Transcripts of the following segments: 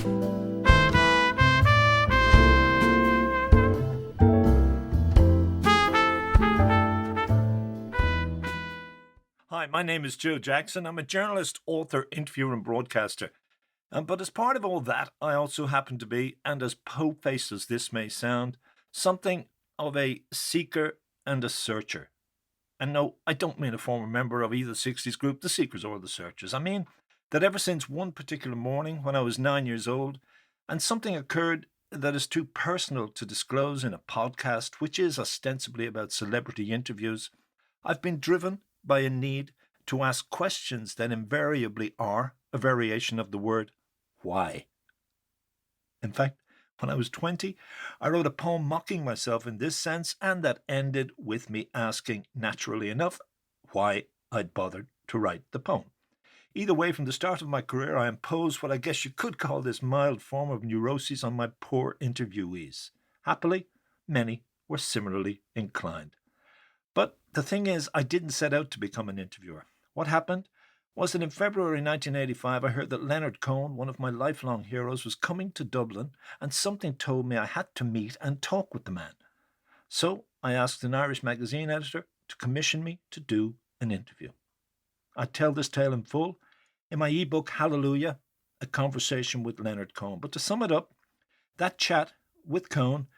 Hi, my name is Joe Jackson. I'm a journalist, author, interviewer, and broadcaster. But as part of all that, I also happen to be, and as po-faced as this may sound, something of a seeker and a searcher. And no, I don't mean a former member of either 60s group, the Seekers or the Searchers. I mean that ever since one particular morning when I was 9 years old, and something occurred that is too personal to disclose in a podcast, which is ostensibly about celebrity interviews, I've been driven by a need to ask questions that invariably are a variation of the word why. In fact, when I was 20, I wrote a poem mocking myself in this sense, and that ended with me asking, naturally enough, why I'd bothered to write the poem. Either way, from the start of my career, I imposed what I guess you could call this mild form of neuroses on my poor interviewees. Happily, many were similarly inclined. But the thing is, I didn't set out to become an interviewer. What happened was that in February 1985, I heard that Leonard Cohen, one of my lifelong heroes, was coming to Dublin, and something told me I had to meet and talk with the man. So I asked an Irish magazine editor to commission me to do an interview. I tell this tale in full in my ebook Hallelujah, A Conversation with Leonard Cohen. But to sum it up, that chat with Cohen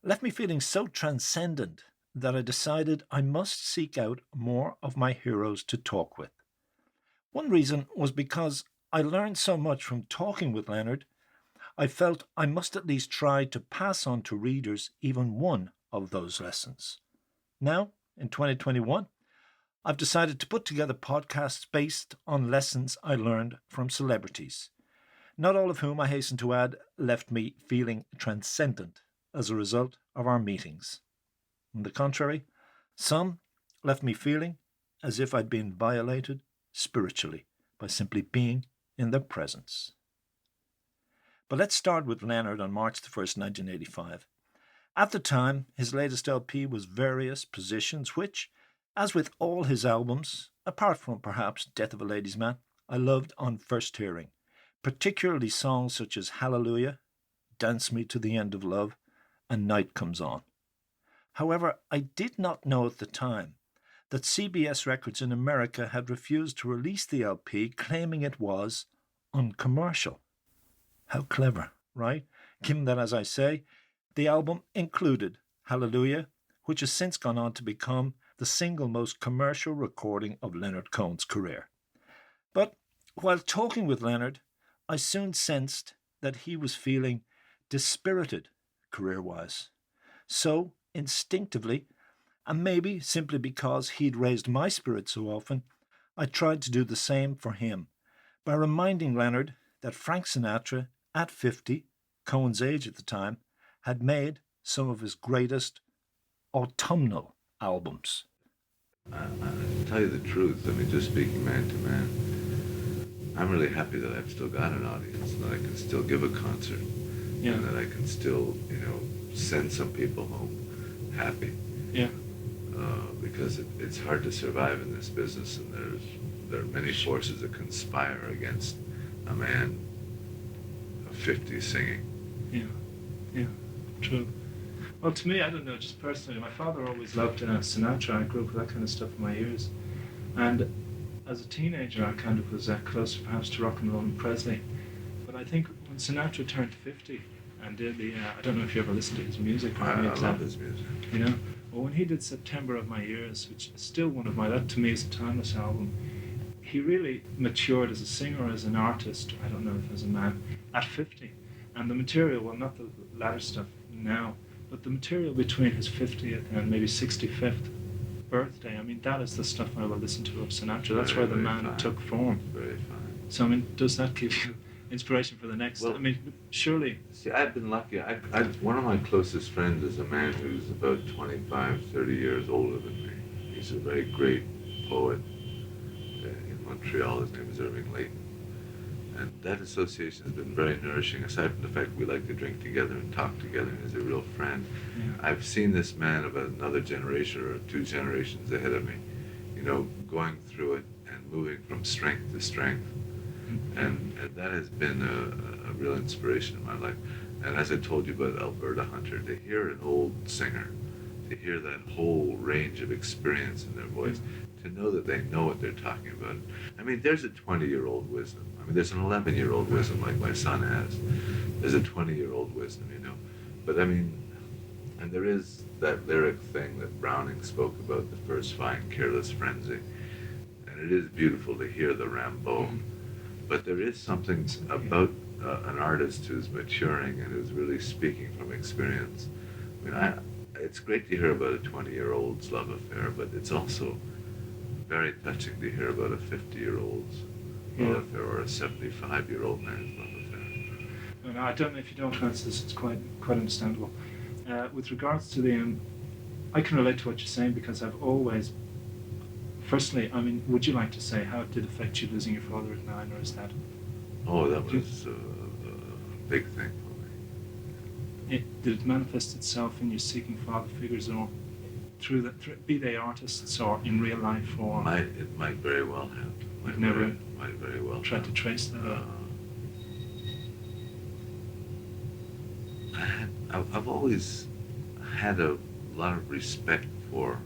left me feeling so transcendent that I decided I must seek out more of my heroes to talk with. One reason was because I learned so much from talking with Leonard, I felt I must at least try to pass on to readers even one of those lessons. Now, in 2021, I've decided to put together podcasts based on lessons I learned from celebrities, not all of whom, I hasten to add, left me feeling transcendent as a result of our meetings. On the contrary, some left me feeling as if I'd been violated spiritually by simply being in their presence. But let's start with Leonard on March the 1st, 1985. At the time, his latest LP was Various Positions, which, as with all his albums, apart from perhaps Death of a Ladies' Man, I loved on first hearing, particularly songs such as Hallelujah, Dance Me to the End of Love, and Night Comes On. However, I did not know at the time that CBS Records in America had refused to release the LP, claiming it was uncommercial. How clever, right? Given that, as I say, the album included Hallelujah, which has since gone on to become the single most commercial recording of Leonard Cohen's career. But while talking with Leonard, I soon sensed that he was feeling dispirited career-wise. So, instinctively, and maybe simply because he'd raised my spirits so often, I tried to do the same for him by reminding Leonard that Frank Sinatra, at 50, Cohen's age at the time, had made some of his greatest autumnal albums. To tell you the truth, I mean, just speaking man to man, I'm really happy that I've still got an audience, and that I can still give a concert, and that I can still, send some people home happy. Yeah. Because it's hard to survive in this business, and there are many forces that conspire against a man of 50 singing. Yeah, true. Well, to me, I don't know, just personally, my father always loved Sinatra. I grew up with that kind of stuff in my ears. And as a teenager, I kind of was closer perhaps to rock and roll and Presley. But I think when Sinatra turned 50 and did I don't know if you ever listened to his music. I love his music. Well, when he did September of My Years, which is still one of that to me is a timeless album, he really matured as a singer, as an artist, I don't know if as a man, at 50. And the material, well, not the latter stuff now, but the material between his 50th and maybe 65th birthday, I mean, that is the stuff I will listen to of Sinatra. That's where the man took form. Very fine. So, I mean, does that give you inspiration for the next? Well, I mean, surely. See, I've been lucky. One of my closest friends is a man who's about 25, 30 years older than me. He's a very great poet in Montreal. His name is Irving Layton. And that association has been very nourishing, aside from the fact we like to drink together and talk together, and he's a real friend. Yeah. I've seen this man about another generation or 2 generations ahead of me, going through it and moving from strength to strength. And that has been a real inspiration in my life. And as I told you about Alberta Hunter, to hear an old singer, to hear that whole range of experience in their voice, to know that they know what they're talking about. I mean, there's a 20-year-old wisdom. I mean, there's an 11-year-old wisdom like my son has. There's a 20-year-old wisdom, you know. But I mean, and there is that lyric thing that Browning spoke about, the first fine careless frenzy. And it is beautiful to hear the Rimbaud. But there is something about an artist who's maturing and who's really speaking from experience. I mean, it's great to hear about a 20-year-old's love affair, but it's also very touching to hear about a 50-year-old's love affair or a 75-year-old man's love affair. No, I don't know if you don't answer this. It's quite understandable. With regards to the, I can relate to what you're saying because I've always. Firstly, I mean, would you like to say how it did affect you losing your father at 9, or is that? Oh, that was a big thing for me. Did it manifest itself in you seeking father figures, or through be they artists or in real life, or? It might very well have. You've never might very well tried have. to trace that. I've always had a lot of respect for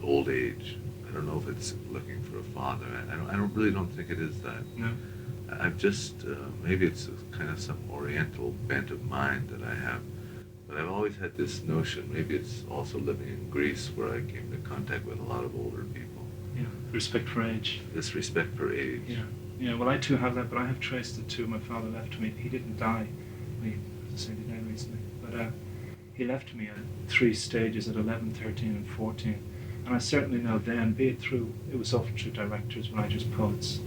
old age. I don't know if it's looking for a father. I really don't think it is that. No. I've just maybe it's kind of some Oriental bent of mind that I have, but I've always had this notion. Maybe it's also living in Greece where I came to contact with a lot of older people. Yeah, respect for age. This respect for age. Yeah, yeah. Well, I too have that, but I have traced it too. My father left me. He didn't die. As I said, he died recently, but he left me at 3 stages at 11, 13, and 14. And I certainly know then, be it was often through directors, writers, poets,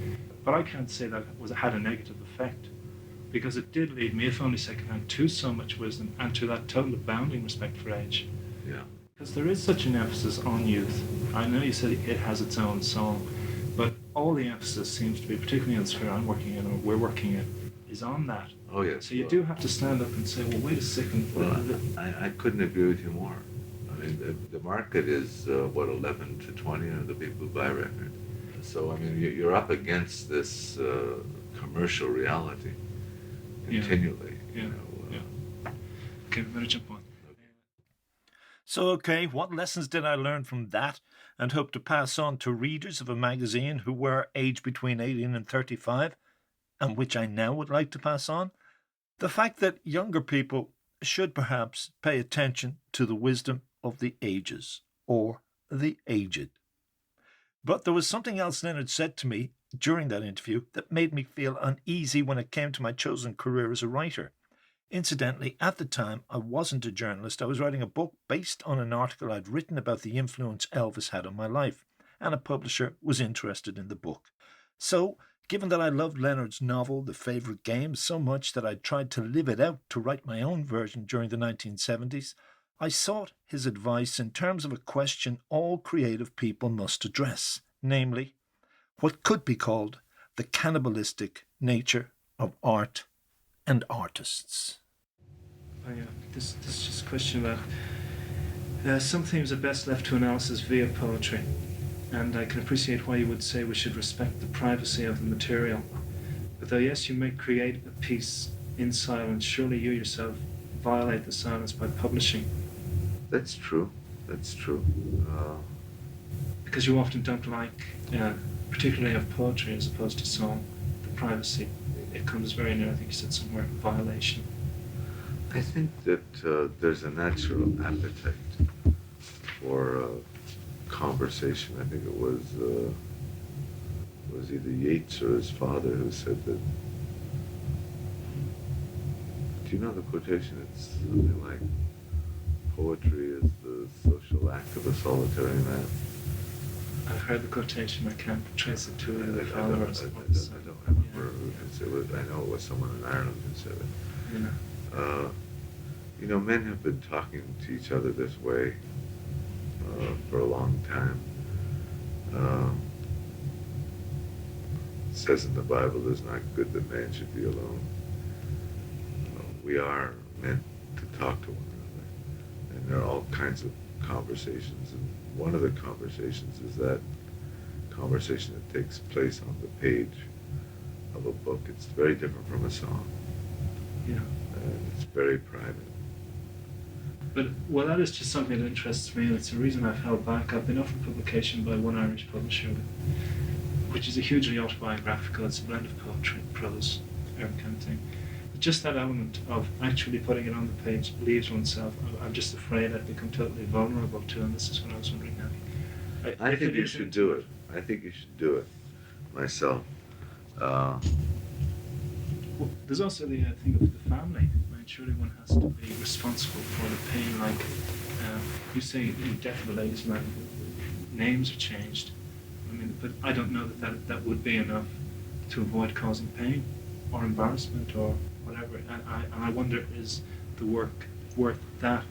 but I can't say that it had a negative effect, because it did lead me, if only secondhand, to so much wisdom and to that total abounding respect for age. Yeah. Because there is such an emphasis on youth. I know you said it has its own song, but all the emphasis seems to be, particularly in the sphere I'm working in, or we're working in, is on that. Oh, yes. So you do have to stand up and say, well, wait a second. Well, I couldn't agree with you more. I mean, the market is, 11 to 20 are the people who buy records. So, I mean, you're up against this commercial reality continually. Yeah. You know, Okay, we better jump on. So, okay, what lessons did I learn from that and hope to pass on to readers of a magazine who were aged between 18 and 35, and which I now would like to pass on? The fact that younger people should perhaps pay attention to the wisdom of the ages, or the aged. But there was something else Leonard said to me during that interview that made me feel uneasy when it came to my chosen career as a writer. Incidentally, at the time, I wasn't a journalist. I was writing a book based on an article I'd written about the influence Elvis had on my life, and a publisher was interested in the book. So, given that I loved Leonard's novel, The Favourite Game, so much that I tried to live it out to write my own version during the 1970s, I sought his advice in terms of a question all creative people must address, namely, what could be called the cannibalistic nature of art and artists. This is just a question about some themes are best left to analysis via poetry, and I can appreciate why you would say we should respect the privacy of the material. But though yes, you may create a piece in silence, surely you yourself violate the silence by publishing. That's true. That's true. Because you often don't like, particularly of poetry as opposed to song, the privacy. It comes very near, I think you said somewhere, violation. I think that there's a natural appetite for conversation. I think it was either Yeats or his father who said that. Do you know the quotation? It's something like, poetry is the social act of a solitary man. I've heard the quotation, I can't trace it to the I father don't or something. remember who said it. I know it was someone in Ireland who said it. Yeah. You know, men have been talking to each other this way for a long time. It says in the Bible, it's not good that man should be alone. We are meant to talk to one another. And there are all kinds of conversations. And one of the conversations is that conversation that takes place on the page of a book. It's very different from a song. Yeah. And it's very private. But, well, that is just something that interests me, and it's the reason I've held back. I've been offered publication by one Irish publisher, which is a hugely autobiographical, it's a blend of poetry and prose, kind of thing. But just that element of actually putting it on the page leaves oneself. I'm just afraid I'd become totally vulnerable to, and this is what I was wondering now. I think you should do it. I think you should do it myself. Well, there's also the thing of the family. I mean, surely one has to be responsible for the pain. Like you say, in Death of a Ladies' Man, names are changed. I mean, but I don't know that would be enough to avoid causing pain or embarrassment or whatever. And I wonder, is the work worth that?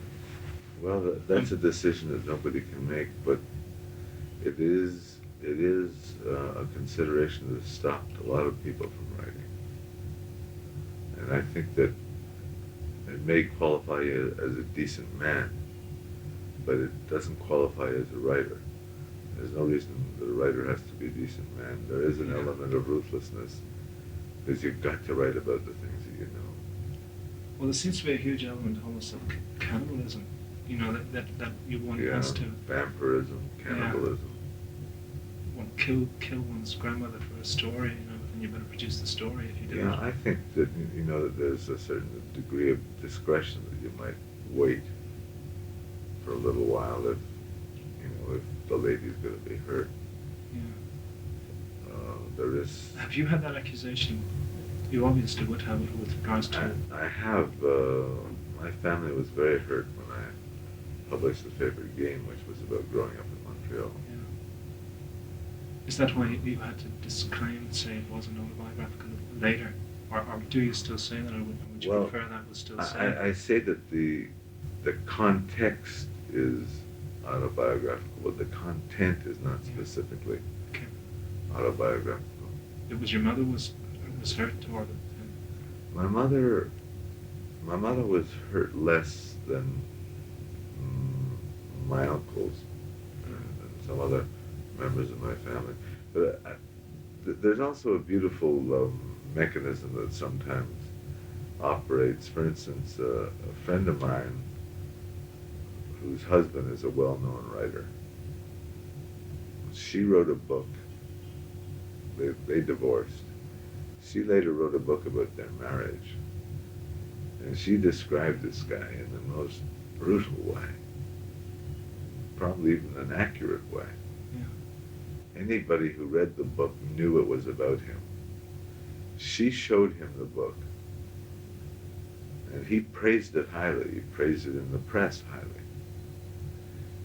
Well, that's a decision that nobody can make, but it is a consideration that has stopped a lot of people from writing. And I think that it may qualify you as a decent man, but it doesn't qualify as a writer. There's no reason that a writer has to be a decent man. There is an element of ruthlessness, because you've got to write about the things that you know. Well, there seems to be a huge element almost of cannibalism. You know, that one has to... vampirism, cannibalism. One kill one's grandmother for a story, you know, and you better produce the story if you do. Yeah, I think that, you know, that there's a certain degree of discretion that you might wait for a little while if, you know, if the lady's going to be hurt. Yeah. There is... Have you had that accusation? You obviously would have it with regards to... I have. My family was very hurt when I published The Favorite Game, which was about growing up in Montreal. Yeah. Is that why you had to disclaim and say it wasn't autobiographical later? Or do you still say that, or would you prefer that was still said? I say that the context is autobiographical, but the content is not specifically autobiographical. It was your mother was hurt, or my mother was hurt less than my uncles and some other members of my family. But there's also a beautiful mechanism that sometimes operates. For instance, a friend of mine whose husband is a well-known writer, she wrote a book. They divorced. She later wrote a book about their marriage. And she described this guy in the most brutal way. Probably even an accurate way. Yeah. Anybody who read the book knew it was about him. She showed him the book. And he praised it highly. He praised it in the press highly.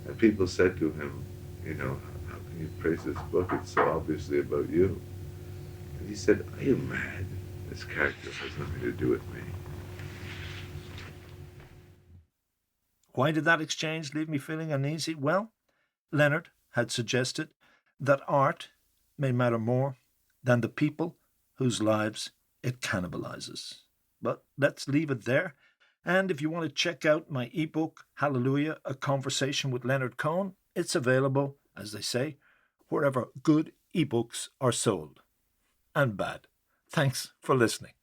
And people said to him, you know, how can you praise this book? It's so obviously about you. And he said, are you mad? This character has nothing to do with me. Why did that exchange leave me feeling uneasy? Well, Leonard had suggested that art may matter more than the people whose lives it cannibalizes. But let's leave it there. And if you want to check out my ebook, Hallelujah, A Conversation with Leonard Cohen, it's available, as they say, wherever good ebooks are sold. And bad. Thanks for listening.